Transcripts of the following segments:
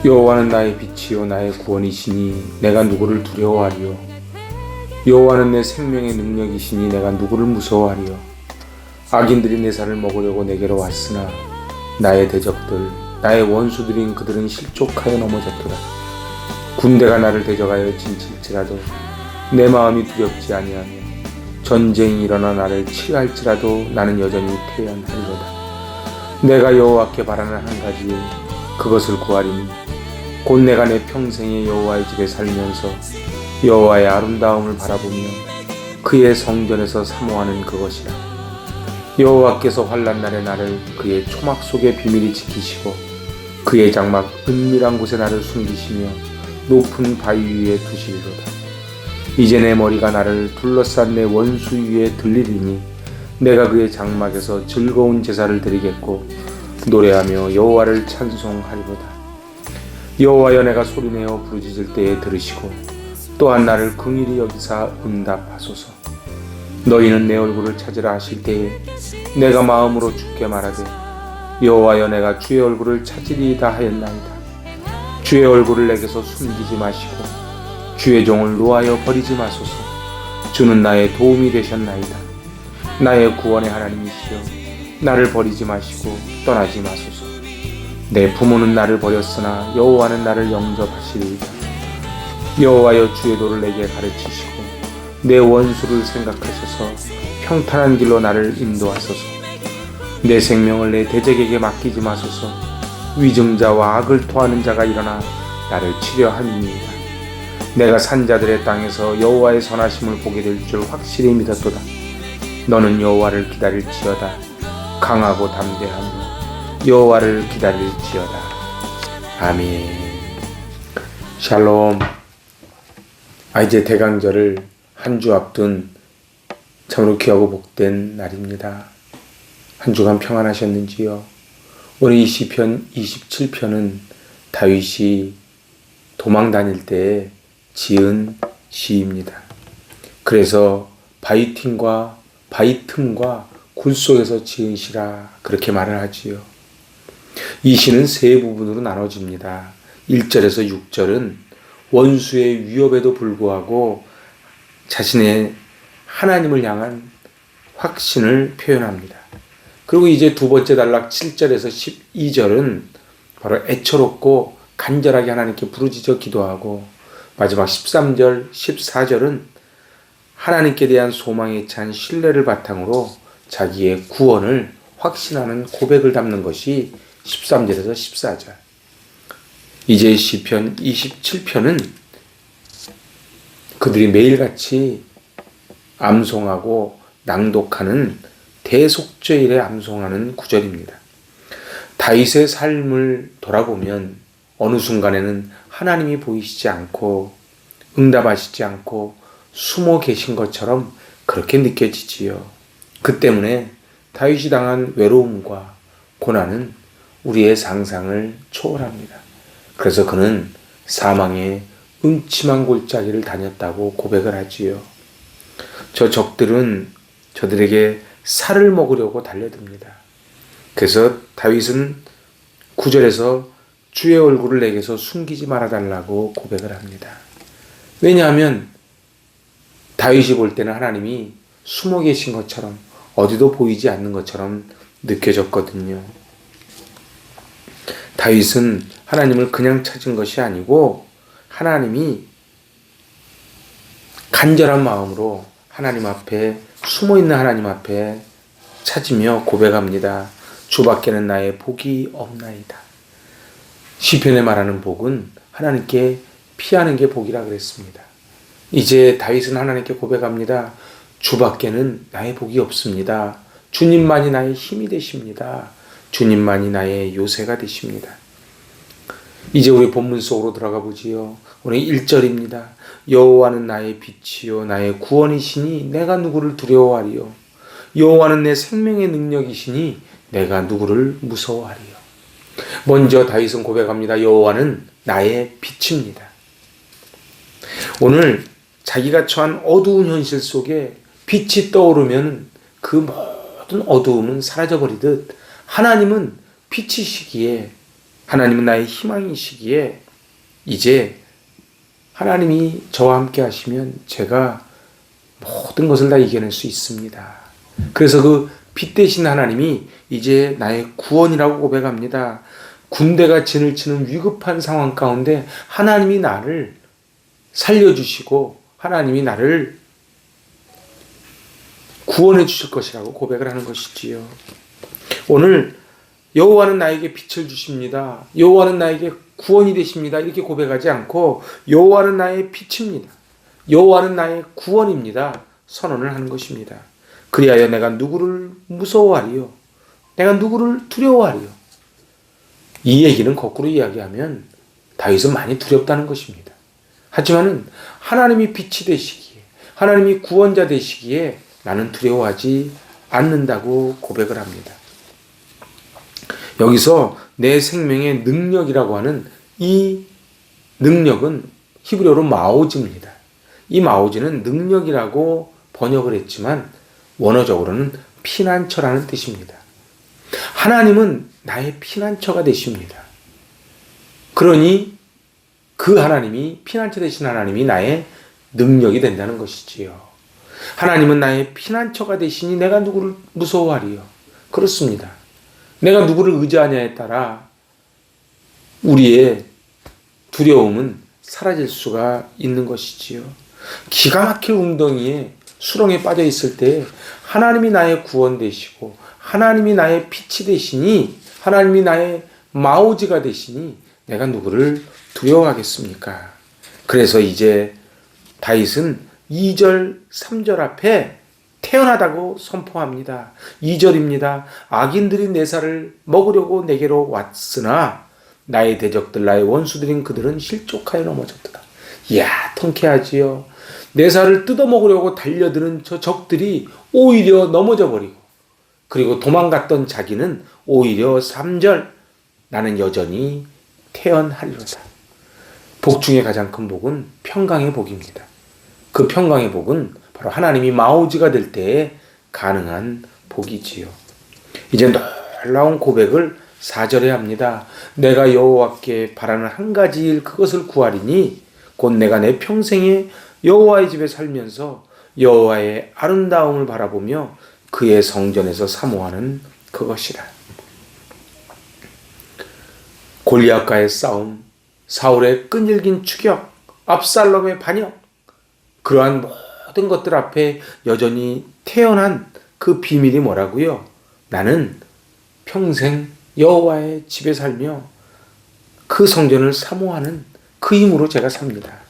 여호와는 나의 빛이요 나의 구원이시니 내가 누구를 두려워하리요. 여호와는 내 생명의 능력이시니 내가 누구를 무서워하리요. 악인들이 내 살을 먹으려고 내게로 왔으나 나의 대적들 나의 원수들인 그들은 실족하여 넘어졌도다. 군대가 나를 대적하여 진칠지라도 내 마음이 두렵지 아니하며 전쟁이 일어나 나를 치할지라도 나는 여전히 태연하리로다. 내가 여호와께 바라는 한 가지 그것을 구하리니 곧 내가 내 평생에 여호와의 집에 살면서 여호와의 아름다움을 바라보며 그의 성전에서 사모하는 그것이라. 여호와께서 환난 날에 나를 그의 초막 속에 비밀히 지키시고 그의 장막 은밀한 곳에 나를 숨기시며 높은 바위 위에 두시리로다. 이제 내 머리가 나를 둘러싼 내 원수 위에 들리리니 내가 그의 장막에서 즐거운 제사를 드리겠고 노래하며 여호와를 찬송하리로다. 여호와여, 내가 소리내어 부르짖을 때에 들으시고 또한 나를 긍휼히 여기사 응답하소서. 너희는 내 얼굴을 찾으라 하실 때에 내가 마음으로 주께 말하되 여호와여, 내가 주의 얼굴을 찾으리이다 하였나이다. 주의 얼굴을 내게서 숨기지 마시고 주의 종을 노하여 버리지 마소서. 주는 나의 도움이 되셨나이다. 나의 구원의 하나님이시여, 나를 버리지 마시고 떠나지 마소서. 내 부모는 나를 버렸으나 여호와는 나를 영접하시리이다. 여호와여, 주의 도를 내게 가르치시고 내 원수를 생각하셔서 평탄한 길로 나를 인도하소서. 내 생명을 내 대적에게 맡기지 마소서. 위증자와 악을 토하는 자가 일어나 나를 치려 함이니이다. 내가 산자들의 땅에서 여호와의 선하심을 보게 될 줄 확실히 믿었도다. 너는 여호와를 기다릴지어다. 강하고 담대하며 여호와를 기다릴지어다. 아멘. 샬롬. 이제 대강절을 한 주 앞둔 참으로 귀하고 복된 날입니다. 한 주간 평안하셨는지요? 오늘 이 시편 27편은 다윗이 도망 다닐 때에 지은 시입니다. 그래서 바위 틈과 굴 속에서 지은 시라 그렇게 말을 하지요. 이 시는 세 부분으로 나눠집니다. 1절에서 6절은 원수의 위협에도 불구하고 자신의 하나님을 향한 확신을 표현합니다. 그리고 이제 두 번째 단락 7절에서 12절은 바로 애처롭고 간절하게 하나님께 부르짖어 기도하고, 마지막 13절, 14절은 하나님께 대한 소망에 찬 신뢰를 바탕으로 자기의 구원을 확신하는 고백을 담는 것이 13절에서 14절. 이제 시편 27편은 그들이 매일같이 암송하고 낭독하는 대속죄일에 암송하는 구절입니다. 다윗의 삶을 돌아보면 어느 순간에는 하나님이 보이시지 않고 응답하시지 않고 숨어 계신 것처럼 그렇게 느껴지지요. 그 때문에 다윗이 당한 외로움과 고난은 우리의 상상을 초월합니다. 그래서 그는 사망의 음침한 골짜기를 다녔다고 고백을 하지요. 저 적들은 저들에게 살을 먹으려고 달려듭니다. 그래서 다윗은 9절에서 주의 얼굴을 내게서 숨기지 말아달라고 고백을 합니다. 왜냐하면 다윗이 볼 때는 하나님이 숨어 계신 것처럼 어디도 보이지 않는 것처럼 느껴졌거든요. 다윗은 하나님을 그냥 찾은 것이 아니고 하나님이 간절한 마음으로 하나님 앞에 숨어있는 하나님 앞에 찾으며 고백합니다. 주밖에는 나의 복이 없나이다. 시편에 말하는 복은 하나님께 피하는 게 복이라 그랬습니다. 이제 다윗은 하나님께 고백합니다. 주밖에는 나의 복이 없습니다. 주님만이 나의 힘이 되십니다. 주님만이 나의 요새가 되십니다. 이제 우리 본문 속으로 들어가 보지요. 오늘 1절입니다. 여호와는 나의 빛이요 나의 구원이시니 내가 누구를 두려워하리요. 여호와는 내 생명의 능력이시니 내가 누구를 무서워하리요. 먼저 다윗은 고백합니다. 여호와는 나의 빛입니다. 오늘 자기가 처한 어두운 현실 속에 빛이 떠오르면 그 모든 어두움은 사라져버리듯 하나님은 빛이시기에 하나님은 나의 희망이시기에 이제 하나님이 저와 함께 하시면 제가 모든 것을 다 이겨낼 수 있습니다. 그래서 그 빛 대신 하나님이 이제 나의 구원이라고 고백합니다. 군대가 진을 치는 위급한 상황 가운데 하나님이 나를 살려주시고 하나님이 나를 구원해 주실 것이라고 고백을 하는 것이지요. 오늘 여호와는 나에게 빛을 주십니다. 여호와는 나에게 구원이 되십니다. 이렇게 고백하지 않고 여호와는 나의 빛입니다. 여호와는 나의 구원입니다. 선언을 하는 것입니다. 그리하여 내가 누구를 무서워하리요? 내가 누구를 두려워하리요? 이 얘기는 거꾸로 이야기하면 다윗은 많이 두렵다는 것입니다. 하지만은 하나님이 빛이 되시기에, 하나님이 구원자 되시기에 나는 두려워하지 않는다고 고백을 합니다. 여기서 내 생명의 능력이라고 하는 이 능력은 히브리어로 마오즈입니다. 이 마오즈는 능력이라고 번역을 했지만 원어적으로는 피난처라는 뜻입니다. 하나님은 나의 피난처가 되십니다. 그러니 그 하나님이, 피난처 되신 하나님이 나의 능력이 된다는 것이지요. 하나님은 나의 피난처가 되시니 내가 누구를 무서워하리요? 그렇습니다. 내가 누구를 의지하냐에 따라 우리의 두려움은 사라질 수가 있는 것이지요. 기가 막힐 웅덩이에 수렁에 빠져 있을 때 하나님이 나의 구원 되시고 하나님이 나의 빛이 되시니 하나님이 나의 마오지가 되시니 내가 누구를 두려워하겠습니까? 그래서 이제 다윗은 2절, 3절 앞에 태어나다고 선포합니다. 2절입니다. 악인들이 내 살을 먹으려고 내게로 왔으나 나의 대적들, 나의 원수들인 그들은 실족하여 넘어졌다. 이야, 통쾌하지요. 내 살을 뜯어먹으려고 달려드는 저 적들이 오히려 넘어져 버리고, 그리고 도망갔던 자기는 오히려 3절, 나는 여전히 태어나리로다. 복 중에 가장 큰 복은 평강의 복입니다. 그 평강의 복은 바로 하나님이 마오지가 될 때에 가능한 복이지요. 이제 놀라운 고백을 4절에 합니다. 내가 여호와께 바라는 한 가지 일, 그것을 구하리니 곧 내가 내 평생에 여호와의 집에 살면서 여호와의 아름다움을 바라보며 그의 성전에서 사모하는 그것이라. 골리앗과의 싸움, 사울의 끈질긴 추격, 압살롬의 반역, 그러한 모든 것들 앞에 여전히 태어난 그 비밀이 뭐라고요? 나는 평생 여호와의 집에 살며 그 성전을 사모하는 그 힘으로 제가 삽니다.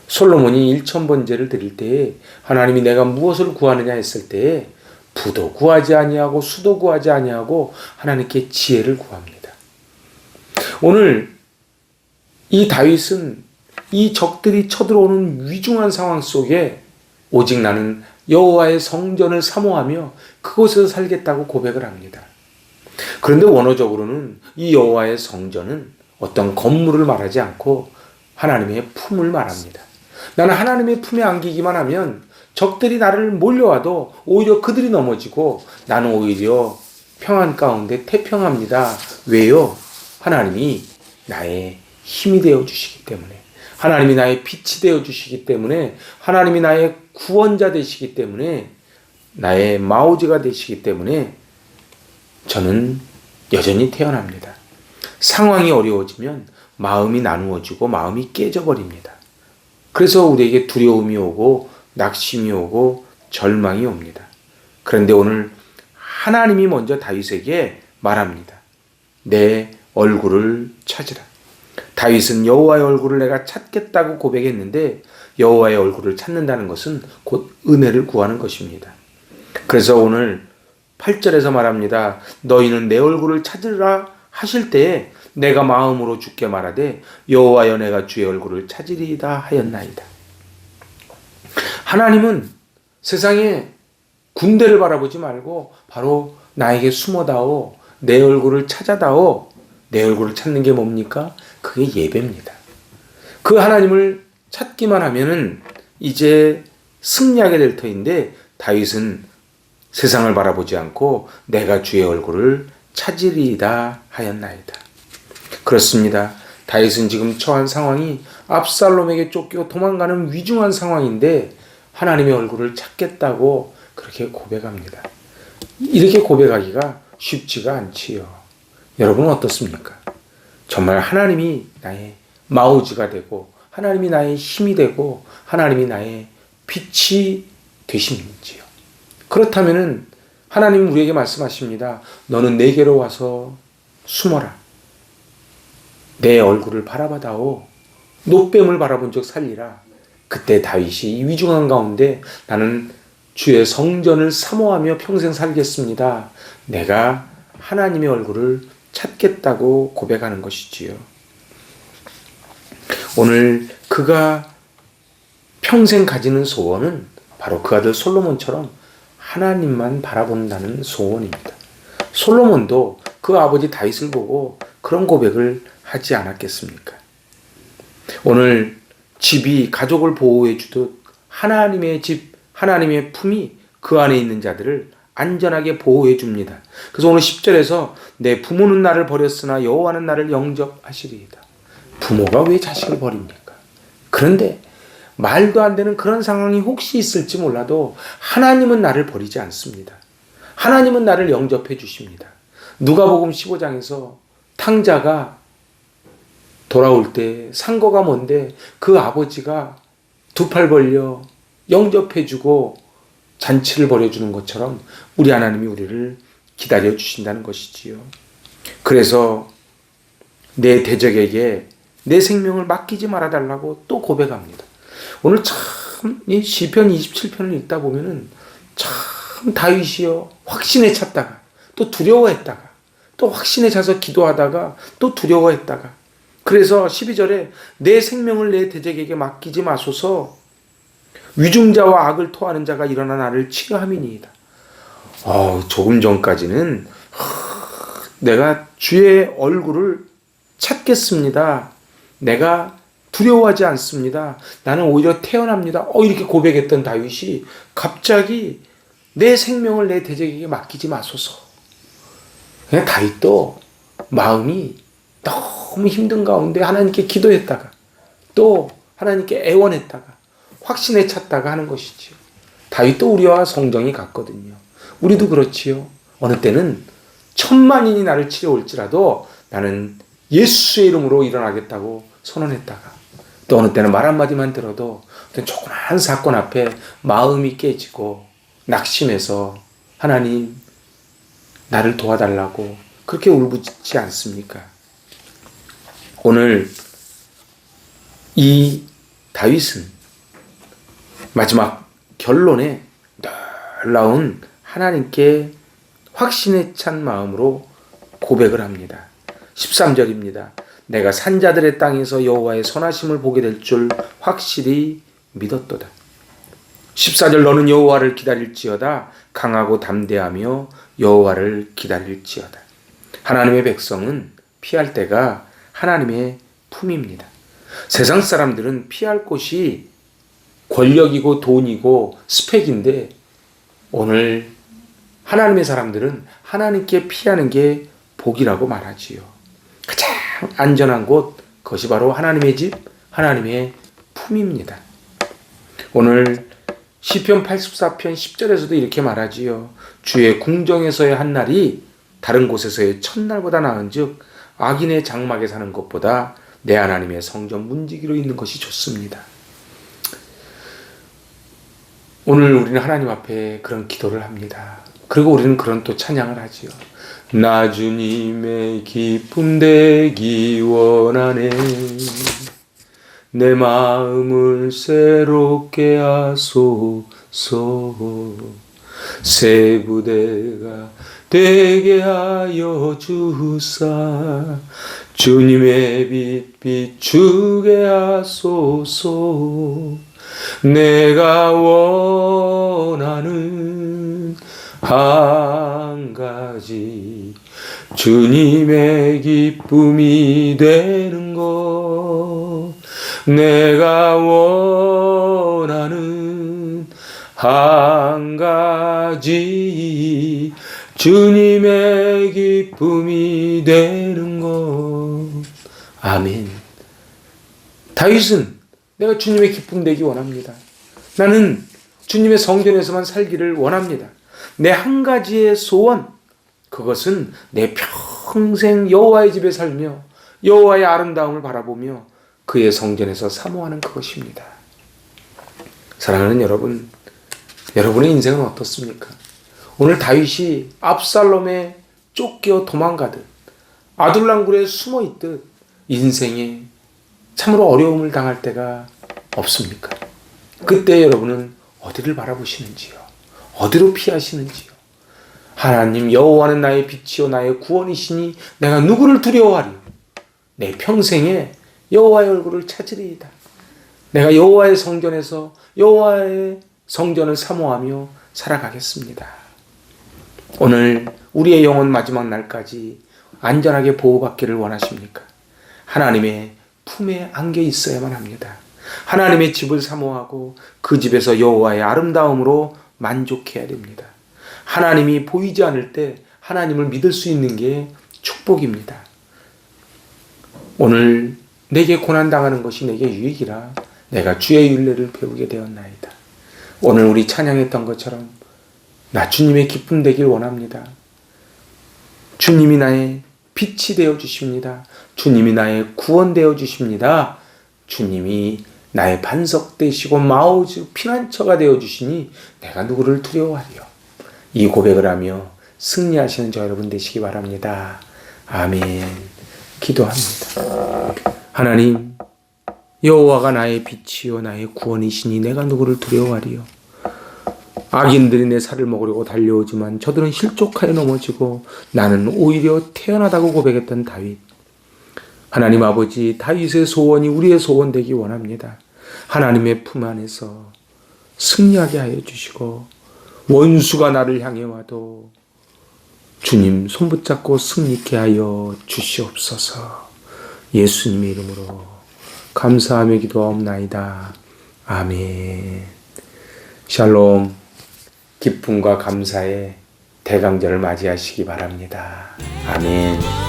솔로몬이 1000번제를 드릴 때에 하나님이 내가 무엇을 구하느냐 했을 때에 부도 구하지 아니하고 수도 구하지 아니하고 하나님께 지혜를 구합니다. 오늘 이 다윗은 이 적들이 쳐들어오는 위중한 상황 속에 오직 나는 여호와의 성전을 사모하며 그곳에서 살겠다고 고백을 합니다. 그런데 원어적으로는 이 여호와의 성전은 어떤 건물을 말하지 않고 하나님의 품을 말합니다. 나는 하나님의 품에 안기기만 하면 적들이 나를 몰려와도 오히려 그들이 넘어지고 나는 오히려 평안 가운데 태평합니다. 왜요? 하나님이 나의 힘이 되어 주시기 때문에, 하나님이 나의 빛이 되어 주시기 때문에, 하나님이 나의 구원자 되시기 때문에, 나의 마오지가 되시기 때문에 저는 여전히 태어납니다. 상황이 어려워지면 마음이 나누어지고 마음이 깨져버립니다. 그래서 우리에게 두려움이 오고 낙심이 오고 절망이 옵니다. 그런데 오늘 하나님이 먼저 다윗에게 말합니다. 내 얼굴을 찾으라. 다윗은 여호와의 얼굴을 내가 찾겠다고 고백했는데 여호와의 얼굴을 찾는다는 것은 곧 은혜를 구하는 것입니다. 그래서 오늘 8절에서 말합니다. 너희는 내 얼굴을 찾으라 하실 때에 내가 마음으로 주께 말하되 여호와여 내가 주의 얼굴을 찾으리이다 하였나이다. 하나님은 세상에 군대를 바라보지 말고 바로 나에게 숨어다오, 내 얼굴을 찾아다오. 내 얼굴을 찾는 게 뭡니까? 그게 예배입니다. 그 하나님을 찾기만 하면은 이제 승리하게 될 터인데 다윗은 세상을 바라보지 않고 내가 주의 얼굴을 찾으리이다 하였나이다. 그렇습니다. 다윗은 지금 처한 상황이 압살롬에게 쫓겨 도망가는 위중한 상황인데 하나님의 얼굴을 찾겠다고 그렇게 고백합니다. 이렇게 고백하기가 쉽지가 않지요. 여러분은 어떻습니까? 정말 하나님이 나의 마우즈가 되고 하나님이 나의 힘이 되고 하나님이 나의 빛이 되시는지요. 그렇다면은 하나님 우리에게 말씀하십니다. 너는 내게로 와서 숨어라. 내 얼굴을 바라봐다오. 노뱀을 바라본 적 살리라. 그때 다윗이 이 위중한 가운데 나는 주의 성전을 사모하며 평생 살겠습니다. 내가 하나님의 얼굴을 찾겠다고 고백하는 것이지요. 오늘 그가 평생 가지는 소원은 바로 그 아들 솔로몬처럼 하나님만 바라본다는 소원입니다. 솔로몬도 그 아버지 다윗을 보고 그런 고백을 하지 않았겠습니까? 오늘 집이 가족을 보호해 주듯 하나님의 집, 하나님의 품이 그 안에 있는 자들을 안전하게 보호해 줍니다. 그래서 오늘 10절에서 내 부모는 나를 버렸으나 여호와는 나를 영접하시리이다. 부모가 왜 자식을 버립니까? 그런데 말도 안 되는 그런 상황이 혹시 있을지 몰라도 하나님은 나를 버리지 않습니다. 하나님은 나를 영접해 주십니다. 누가복음 15장에서 탕자가 돌아올 때 상거가 뭔데 그 아버지가 두 팔 벌려 영접해 주고 잔치를 벌여주는 것처럼 우리 하나님이 우리를 기다려 주신다는 것이지요. 그래서 내 대적에게 내 생명을 맡기지 말아달라고 또 고백합니다. 오늘 참 이 시편 27편을 읽다 보면은 참 다윗이요 확신에 찼다가 또 두려워했다가 또 확신에 차서 기도하다가 또 두려워했다가 그래서 12절에 내 생명을 내 대적에게 맡기지 마소서 위중자와 악을 토하는 자가 일어나 나를 치료함이니이다. 조금 전까지는 내가 주의 얼굴을 찾겠습니다. 내가 두려워하지 않습니다. 나는 오히려 태어납니다. 이렇게 고백했던 다윗이 갑자기 내 생명을 내 대적에게 맡기지 마소서. 그냥 다윗도 마음이 너무 힘든 가운데 하나님께 기도했다가 또 하나님께 애원했다가 확신에 찼다가 하는 것이지요. 다윗도 우리와 성정이 같거든요. 우리도 그렇지요. 어느 때는 1000만인이 나를 치려올지라도 나는 예수의 이름으로 일어나겠다고 선언했다가 또 어느 때는 말 한마디만 들어도 조그만 사건 앞에 마음이 깨지고 낙심해서 하나님 나를 도와달라고 그렇게 울부짖지 않습니까? 오늘 이 다윗은 마지막 결론에 놀라운 하나님께 확신에 찬 마음으로 고백을 합니다. 13절입니다. 내가 산자들의 땅에서 여호와의 선하심을 보게 될 줄 확실히 믿었도다. 14절 너는 여호와를 기다릴지어다 강하고 담대하며 여호와를 기다릴지어다. 하나님의 백성은 피할 때가 하나님의 품입니다. 세상 사람들은 피할 곳이 권력이고 돈이고 스펙인데 오늘 하나님의 사람들은 하나님께 피하는 게 복이라고 말하지요. 가장 안전한 곳 그것이 바로 하나님의 집, 하나님의 품입니다. 오늘 시편 84편 10절에서도 이렇게 말하지요. 주의 궁정에서의 한 날이 다른 곳에서의 첫날보다 나은즉 악인의 장막에 사는 것보다 내 하나님의 성전 문지기로 있는 것이 좋습니다. 오늘 우리는 하나님 앞에 그런 기도를 합니다. 그리고 우리는 그런 또 찬양을 하지요. 나 주님의 기쁨 되기 원하네. 내 마음을 새롭게 하소서. 새 부대가 되게 하여 주사 주님의 빛 비추게 하소서. 내가 원하는 한 가지 주님의 기쁨이 되는 것. 내가 원하는 한 가지 주님의 기쁨이 되는 것. 아멘. 다윗은 내가 주님의 기쁨 되기 원합니다. 나는 주님의 성전에서만 살기를 원합니다. 내 한 가지의 소원, 그것은 내 평생 여호와의 집에 살며 여호와의 아름다움을 바라보며 그의 성전에서 사모하는 그것입니다. 사랑하는 여러분, 여러분의 인생은 어떻습니까? 오늘 다윗이 압살롬에 쫓겨 도망가듯 아둘람굴에 숨어있듯 인생에 참으로 어려움을 당할 때가 없습니까? 그때 여러분은 어디를 바라보시는지요? 어디로 피하시는지요? 하나님 여호와는 나의 빛이요 나의 구원이시니 내가 누구를 두려워하리요? 내 평생에 여호와의 얼굴을 찾으리이다. 내가 여호와의 성전에서 여호와의 성전을 사모하며 살아가겠습니다. 오늘 우리의 영혼 마지막 날까지 안전하게 보호받기를 원하십니까? 하나님의 품에 안겨 있어야만 합니다. 하나님의 집을 사모하고 그 집에서 여호와의 아름다움으로 만족해야 됩니다. 하나님이 보이지 않을 때 하나님을 믿을 수 있는 게 축복입니다. 오늘 내게 고난당하는 것이 내게 유익이라 내가 주의 율례를 배우게 되었나이다. 오늘 우리 찬양했던 것처럼 나 주님의 기쁨 되길 원합니다. 주님이 나의 빛이 되어 주십니다. 주님이 나의 구원 되어 주십니다. 주님이 나의 반석 되시고 마우즈 피난처가 되어 주시니 내가 누구를 두려워하리요. 이 고백을 하며 승리하시는 저 여러분 되시기 바랍니다. 아멘. 기도합니다. 하나님, 여호와가 나의 빛이요 나의 구원이시니 내가 누구를 두려워하리요. 악인들이 내 살을 먹으려고 달려오지만 저들은 실족하여 넘어지고 나는 오히려 태어나다고 고백했던 다윗. 하나님 아버지, 다윗의 소원이 우리의 소원 되기 원합니다. 하나님의 품 안에서 승리하게 하여 주시고 원수가 나를 향해 와도 주님 손 붙잡고 승리케 하여 주시옵소서. 예수님의 이름으로 감사하며 기도하옵나이다. 아멘. 샬롬. 기쁨과 감사의 대강절을 맞이하시기 바랍니다. 아멘.